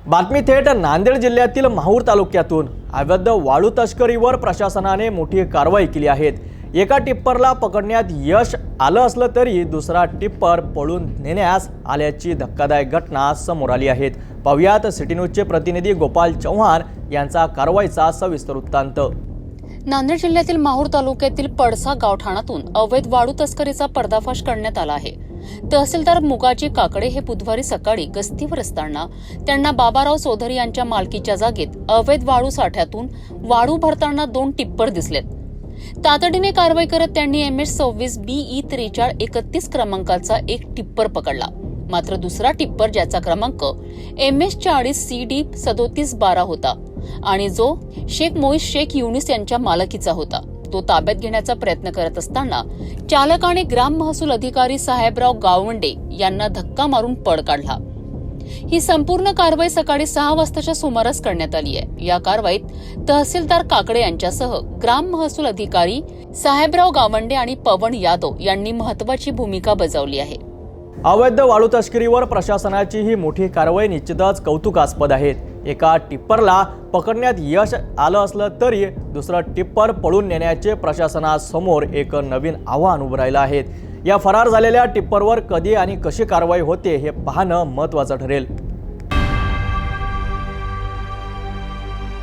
बातमी थेट नांदेड जिल्ह्यातील माहूर तालुक्यातून अवैध वाळू तस्करीवर प्रशासनाने मोठी कारवाई केली आहे। एका टिप्परला पकडण्यात यश आलं असलं तरी दुसरा टिप्पर पळून नेण्यास आल्याची धक्कादायक घटना समोर आली आहे। पाहुयात सिटी न्यूजचे प्रतिनिधी गोपाल चव्हाण यांचा कारवाईचा सविस्तर वृत्तांत। नांदेड जिल्ह्यातील माहूर तालुक्यातील पडसा गावठाणातून अवैध वाळू तस्करीचा पर्दाफाश करण्यात आला आहे। तहसीलदार मुगाजी काकडे हे बुधवारी सकाळी गस्तीवर असताना त्यांना बाबाराव चौधरी यांच्या मालकीच्या जागेत अवैध वाळू साठ्यातून वाळू भरताना 2 टिप्पर दिसलेत। तातडीने कारवाई करत त्यांनी MS26 BE 4331 क्रमांकाचा एक टिप्पर पकडला। मात्र दुसरा टिप्पर ज्याचा क्रमांक MS40 CD 3712 होता आणि जो शेख मोईस शेख युनिस यांच्या मालकीचा होता, तो ताब्यात घेण्याचा प्रयत्न करत असताना चालकाने ग्राम महसूल अधिकारी साहेबराव गावंडे यांना धक्का मारून पळ काढला। ही संपूर्ण कारवाई सकाळी 6 वाजताच्या सुमारास करण्यात आली आहे। या कारवाईत तहसीलदार काकडे यांच्यासह ग्राम महसूल अधिकारी साहेबराव गावंडे आणि पवन यादव यांनी महत्त्वाची भूमिका बजावली आहे। अवैध वाळू तस्करीवर प्रशासनाची ही मोठी कारवाई निश्चितच कौतुकास्पद आहे। एका टिप्परला पकडण्यात यश आलं असलं तरी दुसरं टिप्पर पळून नेण्याचे प्रशासनासमोर एक नवीन आव्हान उभं राहिलं आहे। या फरार झालेल्या टिप्परवर कधी आणि कशी कारवाई होते हे पाहणं महत्त्वाचं ठरेल।